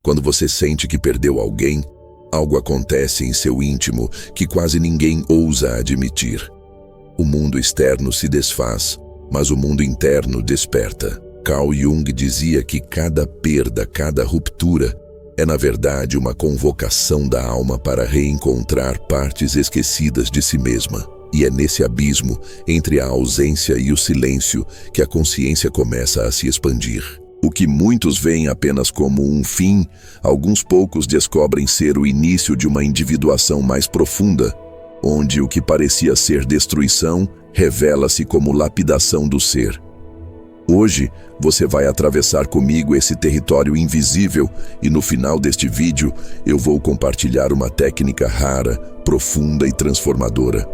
Quando você sente que perdeu alguém, algo acontece em seu íntimo que quase ninguém ousa admitir. O mundo externo se desfaz, mas o mundo interno desperta. Carl Jung dizia que cada perda, cada ruptura, é na verdade uma convocação da alma para reencontrar partes esquecidas de si mesma. E é nesse abismo, entre a ausência e o silêncio, que a consciência começa a se expandir. O que muitos veem apenas como um fim, alguns poucos descobrem ser o início de uma individuação mais profunda, onde o que parecia ser destruição revela-se como lapidação do ser. Hoje, você vai atravessar comigo esse território invisível e no final deste vídeo eu vou compartilhar uma técnica rara, profunda e transformadora.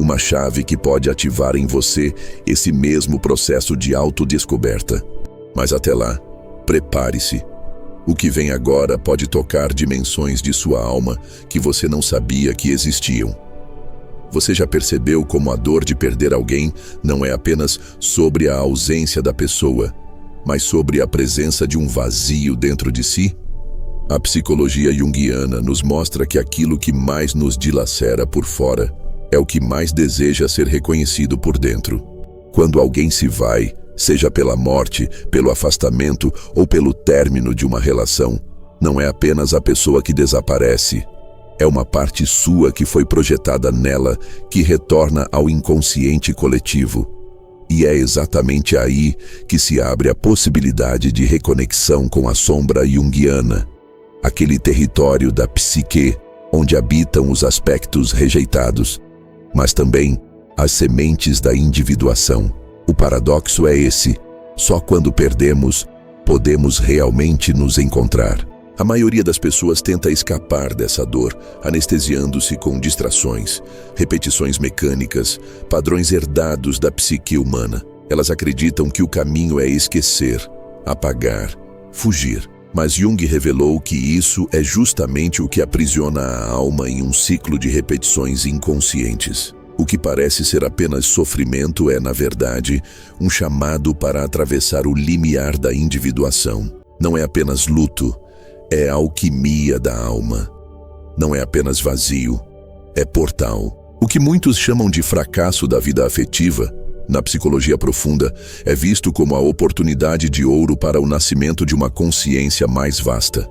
Uma chave que pode ativar em você esse mesmo processo de autodescoberta. Mas até lá, prepare-se. O que vem agora pode tocar dimensões de sua alma que você não sabia que existiam. Você já percebeu como a dor de perder alguém não é apenas sobre a ausência da pessoa, mas sobre a presença de um vazio dentro de si? A psicologia junguiana nos mostra que aquilo que mais nos dilacera por fora é o que mais deseja ser reconhecido por dentro. Quando alguém se vai, seja pela morte, pelo afastamento ou pelo término de uma relação, não é apenas a pessoa que desaparece. É uma parte sua que foi projetada nela que retorna ao inconsciente coletivo. E é exatamente aí que se abre a possibilidade de reconexão com a sombra junguiana, aquele território da psique onde habitam os aspectos rejeitados, mas também as sementes da individuação. O paradoxo é esse: só quando perdemos, podemos realmente nos encontrar. A maioria das pessoas tenta escapar dessa dor, anestesiando-se com distrações, repetições mecânicas, padrões herdados da psique humana. Elas acreditam que o caminho é esquecer, apagar, fugir. Mas Jung revelou que isso é justamente o que aprisiona a alma em um ciclo de repetições inconscientes. O que parece ser apenas sofrimento é, na verdade, um chamado para atravessar o limiar da individuação. Não é apenas luto, é alquimia da alma. Não é apenas vazio, é portal. O que muitos chamam de fracasso da vida afetiva, na psicologia profunda, é visto como a oportunidade de ouro para o nascimento de uma consciência mais vasta.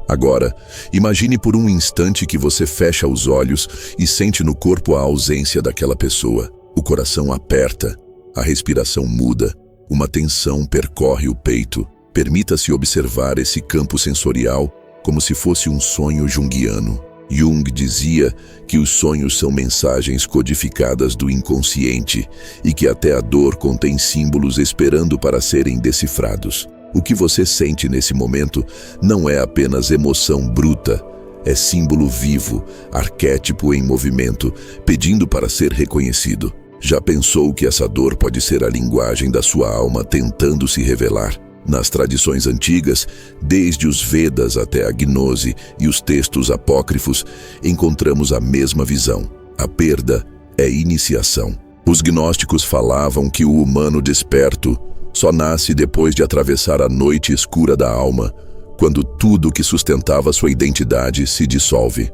Agora, imagine por um instante que você fecha os olhos e sente no corpo a ausência daquela pessoa. O coração aperta, a respiração muda, uma tensão percorre o peito. Permita-se observar esse campo sensorial como se fosse um sonho junguiano. Jung dizia que os sonhos são mensagens codificadas do inconsciente e que até a dor contém símbolos esperando para serem decifrados. O que você sente nesse momento não é apenas emoção bruta, é símbolo vivo, arquétipo em movimento, pedindo para ser reconhecido. Já pensou que essa dor pode ser a linguagem da sua alma tentando se revelar? Nas tradições antigas, desde os Vedas até a Gnose e os textos apócrifos, encontramos a mesma visão. A perda é iniciação. Os gnósticos falavam que o humano desperto só nasce depois de atravessar a noite escura da alma, quando tudo que sustentava sua identidade se dissolve.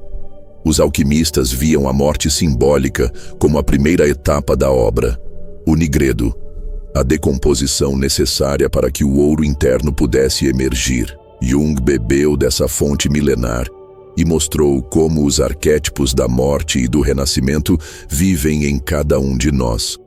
Os alquimistas viam a morte simbólica como a primeira etapa da obra, o nigredo, a decomposição necessária para que o ouro interno pudesse emergir. Jung bebeu dessa fonte milenar e mostrou como os arquétipos da morte e do renascimento vivem em cada um de nós,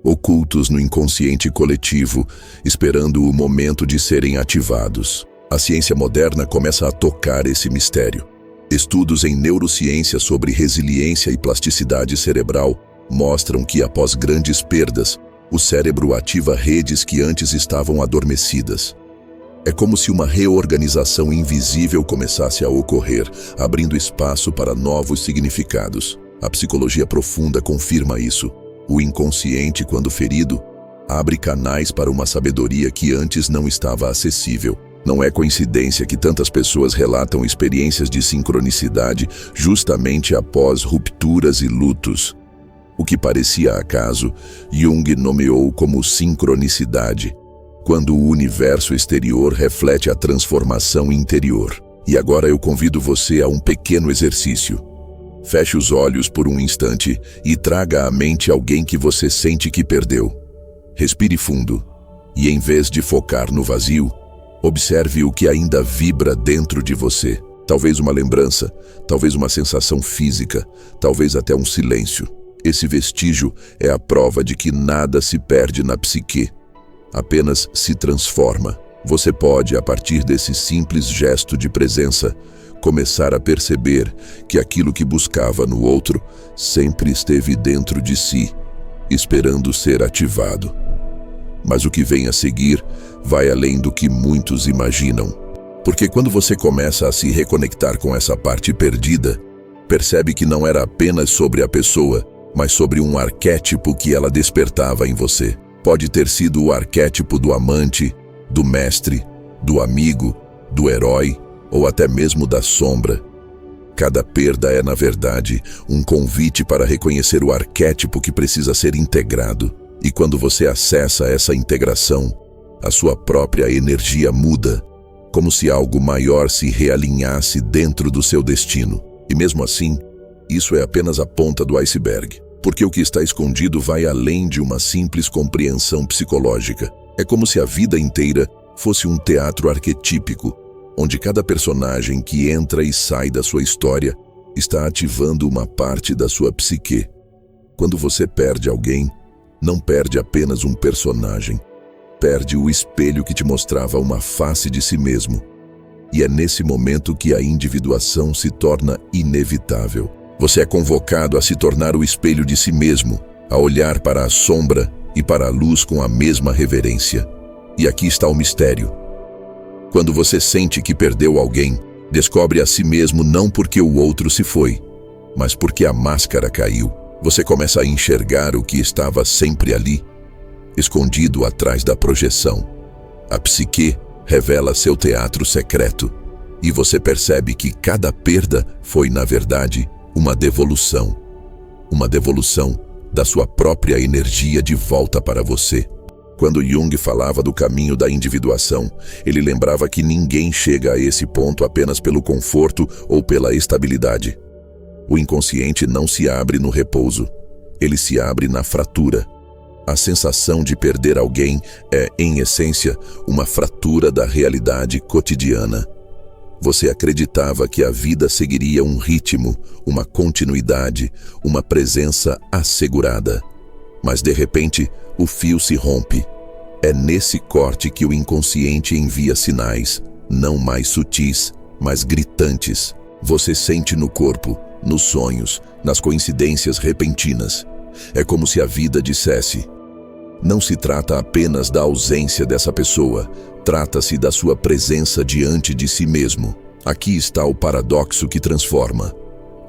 ocultos no inconsciente coletivo, esperando o momento de serem ativados. A ciência moderna começa a tocar esse mistério. Estudos em neurociência sobre resiliência e plasticidade cerebral mostram que, após grandes perdas, o cérebro ativa redes que antes estavam adormecidas. É como se uma reorganização invisível começasse a ocorrer, abrindo espaço para novos significados. A psicologia profunda confirma isso. O inconsciente, quando ferido, abre canais para uma sabedoria que antes não estava acessível. Não é coincidência que tantas pessoas relatam experiências de sincronicidade justamente após rupturas e lutos. O que parecia acaso, Jung nomeou como sincronicidade. quando o universo exterior reflete a transformação interior. E agora eu convido você a um pequeno exercício. Feche os olhos por um instante e traga à mente alguém que você sente que perdeu. Respire fundo e, em vez de focar no vazio, observe o que ainda vibra dentro de você. Talvez uma lembrança, talvez uma sensação física, talvez até um silêncio. Esse vestígio é a prova de que nada se perde na psique, apenas se transforma. Você pode, a partir desse simples gesto de presença, começar a perceber que aquilo que buscava no outro sempre esteve dentro de si, esperando ser ativado. Mas o que vem a seguir vai além do que muitos imaginam. Porque quando você começa a se reconectar com essa parte perdida, percebe que não era apenas sobre a pessoa, mas sobre um arquétipo que ela despertava em você. Pode ter sido o arquétipo do amante, do mestre, do amigo, do herói ou até mesmo da sombra. Cada perda é, na verdade, um convite para reconhecer o arquétipo que precisa ser integrado. E quando você acessa essa integração, a sua própria energia muda, como se algo maior se realinhasse dentro do seu destino. E mesmo assim, isso é apenas a ponta do iceberg, porque o que está escondido vai além de uma simples compreensão psicológica. É como se a vida inteira fosse um teatro arquetípico, onde cada personagem que entra e sai da sua história está ativando uma parte da sua psique. Quando você perde alguém, não perde apenas um personagem, perde o espelho que te mostrava uma face de si mesmo. E é nesse momento que a individuação se torna inevitável. Você é convocado a se tornar o espelho de si mesmo, a olhar para a sombra e para a luz com a mesma reverência. E aqui está o mistério. Quando você sente que perdeu alguém, descobre a si mesmo não porque o outro se foi, mas porque a máscara caiu. Você começa a enxergar o que estava sempre ali, escondido atrás da projeção. A psique revela seu teatro secreto, e você percebe que cada perda foi, na verdade, uma devolução da sua própria energia de volta para você. Quando Jung falava do caminho da individuação, ele lembrava que ninguém chega a esse ponto apenas pelo conforto ou pela estabilidade. O inconsciente não se abre no repouso, ele se abre na fratura. A sensação de perder alguém é, em essência, uma fratura da realidade cotidiana. Você acreditava que a vida seguiria um ritmo, uma continuidade, uma presença assegurada. Mas, de repente, o fio se rompe. É nesse corte que o inconsciente envia sinais, não mais sutis, mas gritantes. Você sente no corpo, nos sonhos, nas coincidências repentinas. É como se a vida dissesse: não se trata apenas da ausência dessa pessoa, trata-se da sua presença diante de si mesmo. Aqui está o paradoxo que transforma.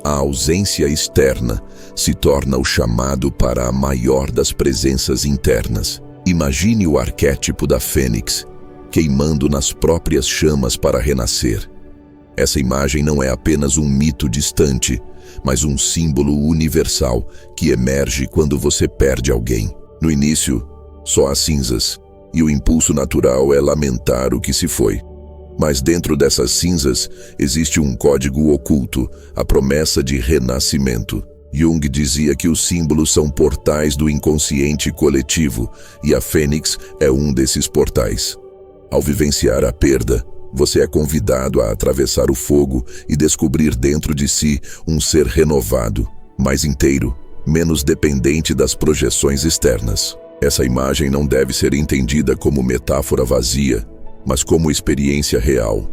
A ausência externa se torna o chamado para a maior das presenças internas. Imagine o arquétipo da fênix, queimando nas próprias chamas para renascer. Essa imagem não é apenas um mito distante, mas um símbolo universal que emerge quando você perde alguém. No início, só há cinzas, e o impulso natural é lamentar o que se foi. Mas dentro dessas cinzas existe um código oculto, a promessa de renascimento. Jung dizia que os símbolos são portais do inconsciente coletivo, e a fênix é um desses portais. Ao vivenciar a perda, você é convidado a atravessar o fogo e descobrir dentro de si um ser renovado, mais inteiro, menos dependente das projeções externas. Essa imagem não deve ser entendida como metáfora vazia, mas como experiência real,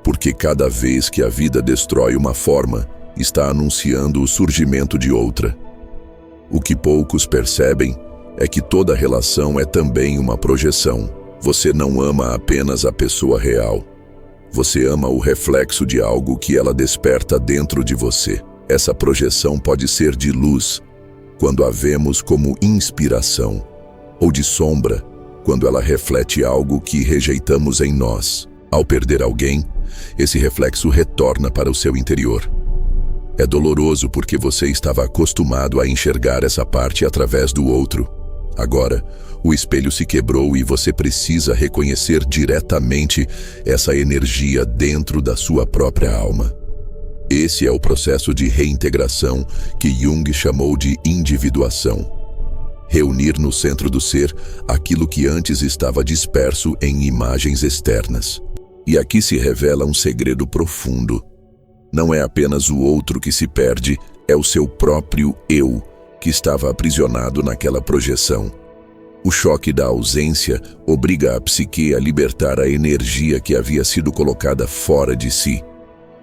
porque cada vez que a vida destrói uma forma, está anunciando o surgimento de outra. O que poucos percebem é que toda relação é também uma projeção. Você não ama apenas a pessoa real. Você ama o reflexo de algo que ela desperta dentro de você. Essa projeção pode ser de luz, quando a vemos como inspiração, ou de sombra, quando ela reflete algo que rejeitamos em nós. Ao perder alguém, esse reflexo retorna para o seu interior. É doloroso porque você estava acostumado a enxergar essa parte através do outro. Agora, o espelho se quebrou e você precisa reconhecer diretamente essa energia dentro da sua própria alma. Esse é o processo de reintegração que Jung chamou de individuação. Reunir no centro do ser aquilo que antes estava disperso em imagens externas. E aqui se revela um segredo profundo. Não é apenas o outro que se perde, é o seu próprio eu que estava aprisionado naquela projeção. O choque da ausência obriga a psique a libertar a energia que havia sido colocada fora de si.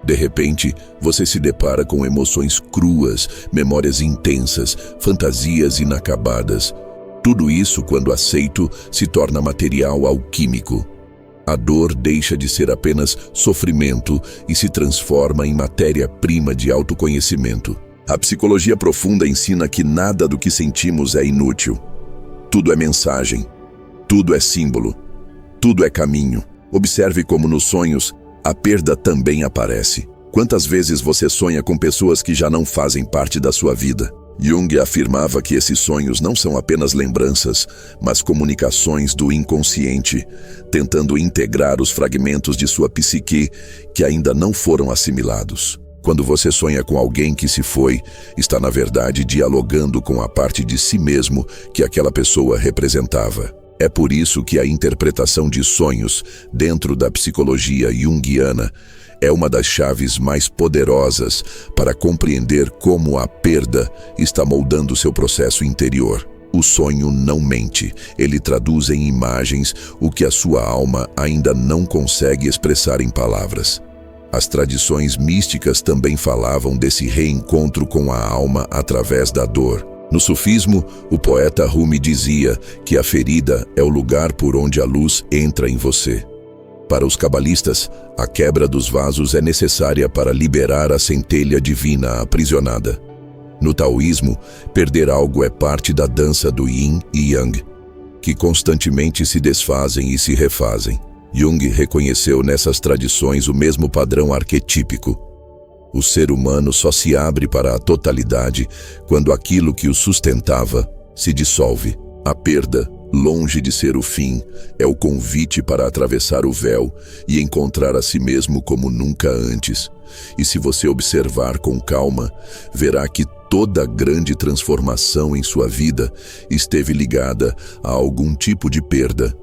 De repente, você se depara com emoções cruas, memórias intensas, fantasias inacabadas. Tudo isso, quando aceito, se torna material alquímico. A dor deixa de ser apenas sofrimento e se transforma em matéria-prima de autoconhecimento. A psicologia profunda ensina que nada do que sentimos é inútil. Tudo é mensagem, tudo é símbolo, tudo é caminho. Observe como nos sonhos, a perda também aparece. Quantas vezes você sonha com pessoas que já não fazem parte da sua vida? Jung afirmava que esses sonhos não são apenas lembranças, mas comunicações do inconsciente, tentando integrar os fragmentos de sua psique que ainda não foram assimilados. Quando você sonha com alguém que se foi, está na verdade dialogando com a parte de si mesmo que aquela pessoa representava. É por isso que a interpretação de sonhos dentro da psicologia junguiana é uma das chaves mais poderosas para compreender como a perda está moldando seu processo interior. O sonho não mente, ele traduz em imagens o que a sua alma ainda não consegue expressar em palavras. As tradições místicas também falavam desse reencontro com a alma através da dor. No sufismo, o poeta Rumi dizia que a ferida é o lugar por onde a luz entra em você. Para os cabalistas, a quebra dos vasos é necessária para liberar a centelha divina aprisionada. No taoísmo, perder algo é parte da dança do yin e yang, que constantemente se desfazem e se refazem. Jung reconheceu nessas tradições o mesmo padrão arquetípico. O ser humano só se abre para a totalidade quando aquilo que o sustentava se dissolve. A perda, longe de ser o fim, é o convite para atravessar o véu e encontrar a si mesmo como nunca antes. E se você observar com calma, verá que toda grande transformação em sua vida esteve ligada a algum tipo de perda.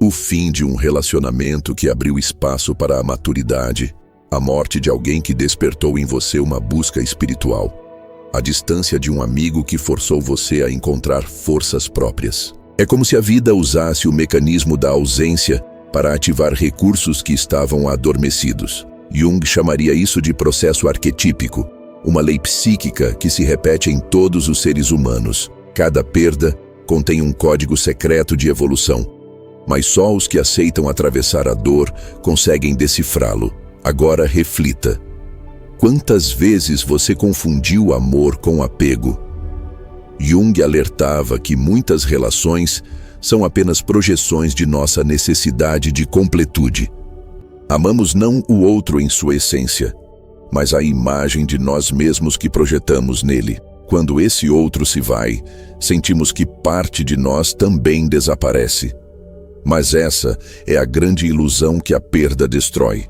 O fim de um relacionamento que abriu espaço para a maturidade, a morte de alguém que despertou em você uma busca espiritual, a distância de um amigo que forçou você a encontrar forças próprias. É como se a vida usasse o mecanismo da ausência para ativar recursos que estavam adormecidos. Jung chamaria isso de processo arquetípico, uma lei psíquica que se repete em todos os seres humanos. Cada perda contém um código secreto de evolução, mas só os que aceitam atravessar a dor conseguem decifrá-lo. Agora reflita. Quantas vezes você confundiu amor com apego? Jung alertava que muitas relações são apenas projeções de nossa necessidade de completude. Amamos não o outro em sua essência, mas a imagem de nós mesmos que projetamos nele. Quando esse outro se vai, sentimos que parte de nós também desaparece. Mas essa é a grande ilusão que a perda destrói.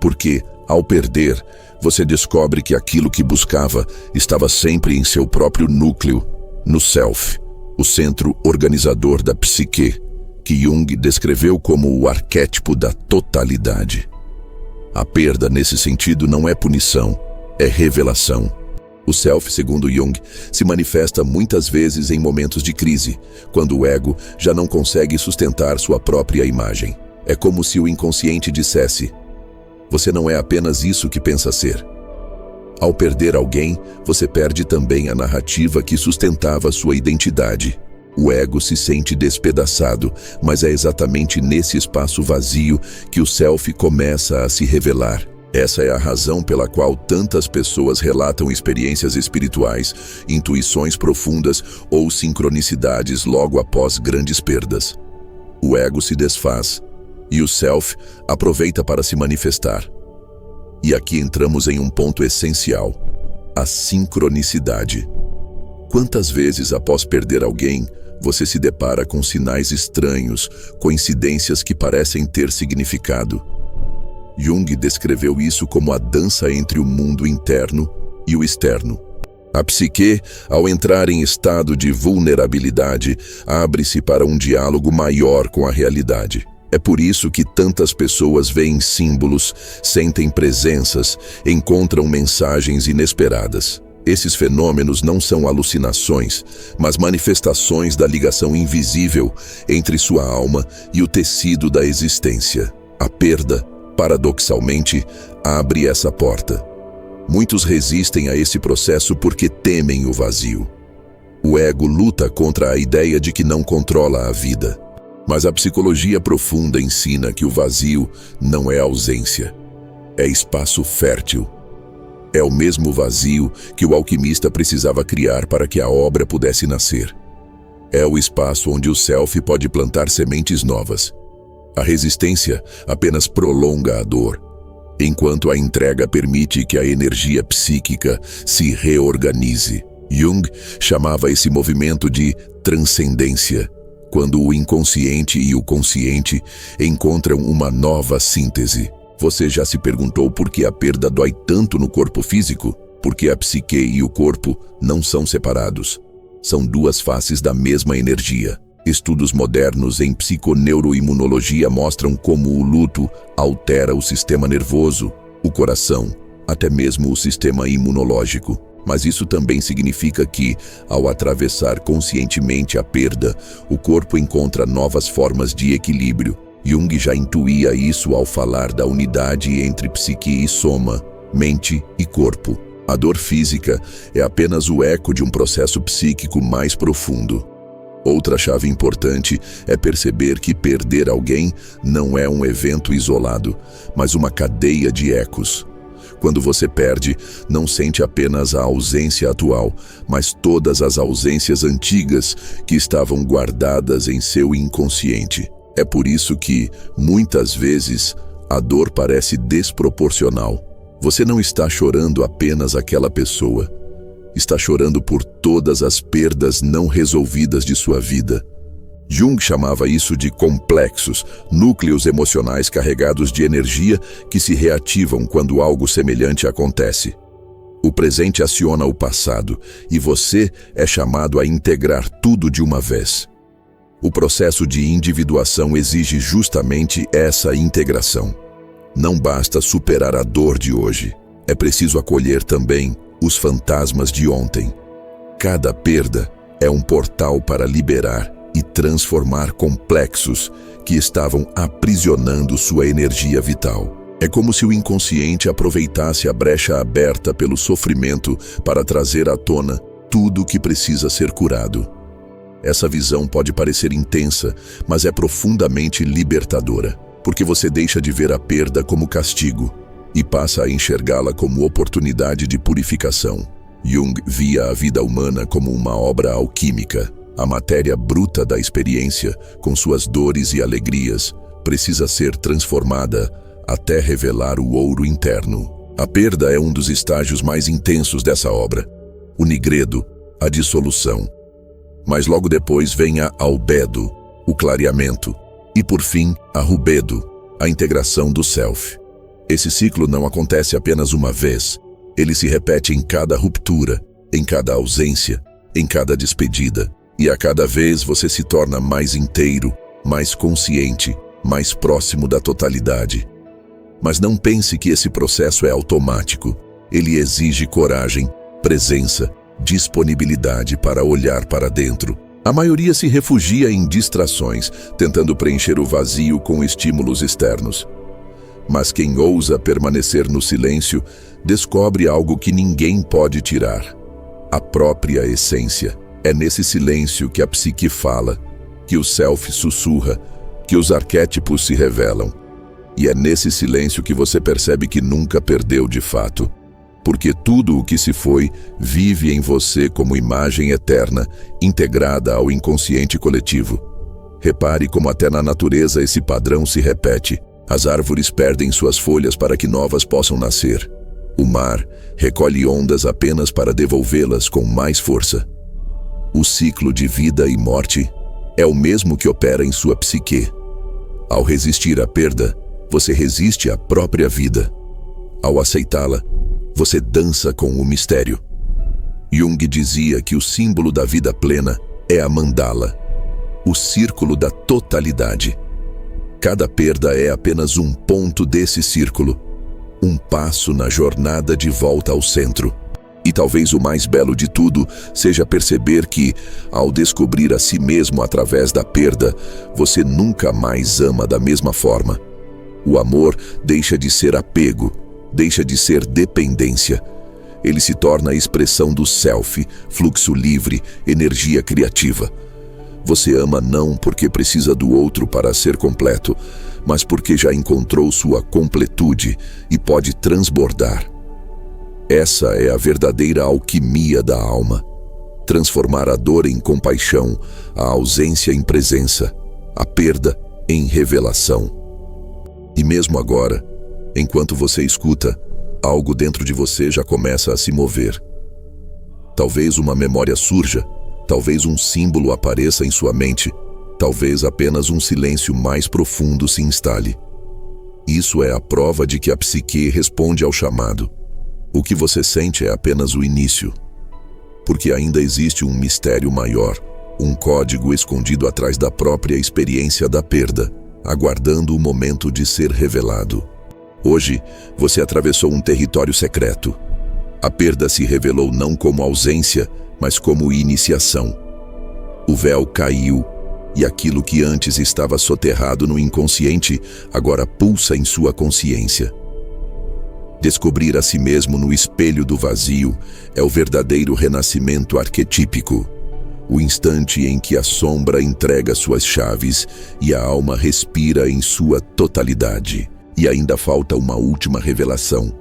Porque, ao perder, você descobre que aquilo que buscava estava sempre em seu próprio núcleo, no self, o centro organizador da psique, que Jung descreveu como o arquétipo da totalidade. A perda, nesse sentido, não é punição, é revelação. O self, segundo Jung, se manifesta muitas vezes em momentos de crise, quando o ego já não consegue sustentar sua própria imagem. É como se o inconsciente dissesse: você não é apenas isso que pensa ser. Ao perder alguém, você perde também a narrativa que sustentava sua identidade. O ego se sente despedaçado, mas é exatamente nesse espaço vazio que o self começa a se revelar. Essa é a razão pela qual tantas pessoas relatam experiências espirituais, intuições profundas ou sincronicidades logo após grandes perdas. O ego se desfaz e o self aproveita para se manifestar. E aqui entramos em um ponto essencial: a sincronicidade. Quantas vezes após perder alguém, você se depara com sinais estranhos, coincidências que parecem ter significado. Jung descreveu isso como a dança entre o mundo interno e o externo. A psique, ao entrar em estado de vulnerabilidade, abre-se para um diálogo maior com a realidade. É por isso que tantas pessoas veem símbolos, sentem presenças, encontram mensagens inesperadas. Esses fenômenos não são alucinações, mas manifestações da ligação invisível entre sua alma e o tecido da existência. A perda, paradoxalmente, abre essa porta. Muitos resistem a esse processo porque temem o vazio. O ego luta contra a ideia de que não controla a vida. Mas a psicologia profunda ensina que o vazio não é ausência, é espaço fértil. É o mesmo vazio que o alquimista precisava criar para que a obra pudesse nascer. É o espaço onde o self pode plantar sementes novas. A resistência apenas prolonga a dor, enquanto a entrega permite que a energia psíquica se reorganize. Jung chamava esse movimento de transcendência, quando o inconsciente e o consciente encontram uma nova síntese. Você já se perguntou por que a perda dói tanto no corpo físico? Porque a psique e o corpo não são separados. São duas faces da mesma energia. Estudos modernos em psiconeuroimunologia mostram como o luto altera o sistema nervoso, o coração, até mesmo o sistema imunológico. Mas isso também significa que, ao atravessar conscientemente a perda, o corpo encontra novas formas de equilíbrio. Jung já intuía isso ao falar da unidade entre psique e soma, mente e corpo. A dor física é apenas o eco de um processo psíquico mais profundo. Outra chave importante é perceber que perder alguém não é um evento isolado, mas uma cadeia de ecos. Quando você perde, não sente apenas a ausência atual, mas todas as ausências antigas que estavam guardadas em seu inconsciente. É por isso que, muitas vezes, a dor parece desproporcional. Você não está chorando apenas aquela pessoa. Está chorando por todas as perdas não resolvidas de sua vida. Jung chamava isso de complexos, núcleos emocionais carregados de energia que se reativam quando algo semelhante acontece. O presente aciona o passado e você é chamado a integrar tudo de uma vez. O processo de individuação exige justamente essa integração. Não basta superar a dor de hoje, é preciso acolher também os fantasmas de ontem. Cada perda é um portal para liberar e transformar complexos que estavam aprisionando sua energia vital. É como se o inconsciente aproveitasse a brecha aberta pelo sofrimento para trazer à tona tudo o que precisa ser curado. Essa visão pode parecer intensa, mas é profundamente libertadora, porque você deixa de ver a perda como castigo e passa a enxergá-la como oportunidade de purificação. Jung via a vida humana como uma obra alquímica. A matéria bruta da experiência, com suas dores e alegrias, precisa ser transformada até revelar o ouro interno. A perda é um dos estágios mais intensos dessa obra. O nigredo, a dissolução. Mas logo depois vem a albedo, o clareamento. E por fim, a rubedo, a integração do self. Esse ciclo não acontece apenas uma vez. Ele se repete em cada ruptura, em cada ausência, em cada despedida. E a cada vez você se torna mais inteiro, mais consciente, mais próximo da totalidade. Mas não pense que esse processo é automático. Ele exige coragem, presença, disponibilidade para olhar para dentro. A maioria se refugia em distrações, tentando preencher o vazio com estímulos externos. Mas quem ousa permanecer no silêncio, descobre algo que ninguém pode tirar: a própria essência. É nesse silêncio que a psique fala, que o self sussurra, que os arquétipos se revelam. E é nesse silêncio que você percebe que nunca perdeu de fato, porque tudo o que se foi vive em você como imagem eterna, integrada ao inconsciente coletivo. Repare como até na natureza esse padrão se repete. As árvores perdem suas folhas para que novas possam nascer. O mar recolhe ondas apenas para devolvê-las com mais força. O ciclo de vida e morte é o mesmo que opera em sua psique. Ao resistir à perda, você resiste à própria vida. Ao aceitá-la, você dança com o mistério. Jung dizia que o símbolo da vida plena é a mandala, o círculo da totalidade. Cada perda é apenas um ponto desse círculo, um passo na jornada de volta ao centro. E talvez o mais belo de tudo seja perceber que, ao descobrir a si mesmo através da perda, você nunca mais ama da mesma forma. O amor deixa de ser apego, deixa de ser dependência. Ele se torna a expressão do self, fluxo livre, energia criativa. Você ama não porque precisa do outro para ser completo, mas porque já encontrou sua completude e pode transbordar. Essa é a verdadeira alquimia da alma. Transformar a dor em compaixão, a ausência em presença, a perda em revelação. E mesmo agora, enquanto você escuta, algo dentro de você já começa a se mover. Talvez uma memória surja, talvez um símbolo apareça em sua mente, talvez apenas um silêncio mais profundo se instale. Isso é a prova de que a psique responde ao chamado. O que você sente é apenas o início, porque ainda existe um mistério maior, um código escondido atrás da própria experiência da perda, aguardando o momento de ser revelado. Hoje, você atravessou um território secreto. A perda se revelou não como ausência, mas como iniciação. O véu caiu, e aquilo que antes estava soterrado no inconsciente, agora pulsa em sua consciência. Descobrir a si mesmo no espelho do vazio é o verdadeiro renascimento arquetípico. O instante em que a sombra entrega suas chaves e a alma respira em sua totalidade. E ainda falta uma última revelação.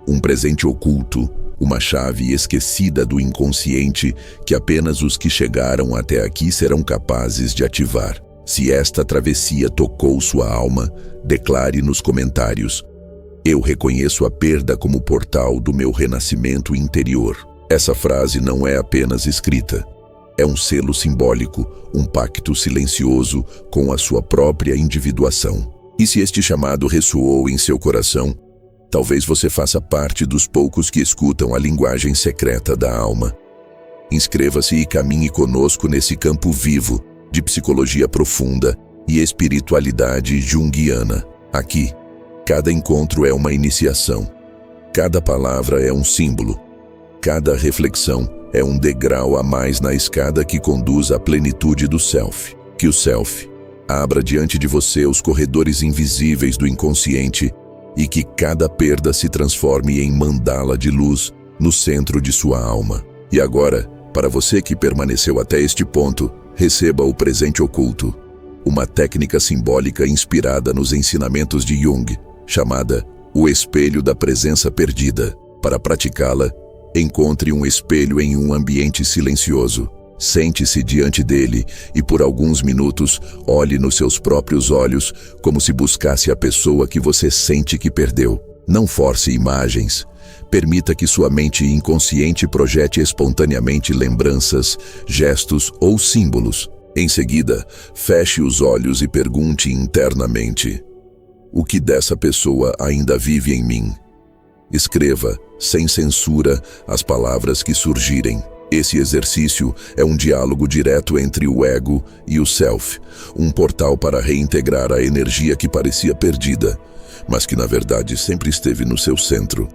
Um presente oculto, uma chave esquecida do inconsciente que apenas os que chegaram até aqui serão capazes de ativar. Se esta travessia tocou sua alma, declare nos comentários: eu reconheço a perda como portal do meu renascimento interior. Essa frase não é apenas escrita. É um selo simbólico, um pacto silencioso com a sua própria individuação. E se este chamado ressoou em seu coração, talvez você faça parte dos poucos que escutam a linguagem secreta da alma. Inscreva-se e caminhe conosco nesse campo vivo de psicologia profunda e espiritualidade junguiana. Aqui, cada encontro é uma iniciação. Cada palavra é um símbolo. Cada reflexão é um degrau a mais na escada que conduz à plenitude do self. Que o self abra diante de você os corredores invisíveis do inconsciente e que cada perda se transforme em mandala de luz no centro de sua alma. E agora, para você que permaneceu até este ponto, receba o presente oculto, uma técnica simbólica inspirada nos ensinamentos de Jung, chamada o espelho da presença perdida. Para praticá-la, encontre um espelho em um ambiente silencioso. Sente-se diante dele e por alguns minutos olhe nos seus próprios olhos como se buscasse a pessoa que você sente que perdeu. Não force imagens. Permita que sua mente inconsciente projete espontaneamente lembranças, gestos ou símbolos. Em seguida, feche os olhos e pergunte internamente: o que dessa pessoa ainda vive em mim? Escreva, sem censura, as palavras que surgirem. Esse exercício é um diálogo direto entre o ego e o self, um portal para reintegrar a energia que parecia perdida, mas que na verdade sempre esteve no seu centro.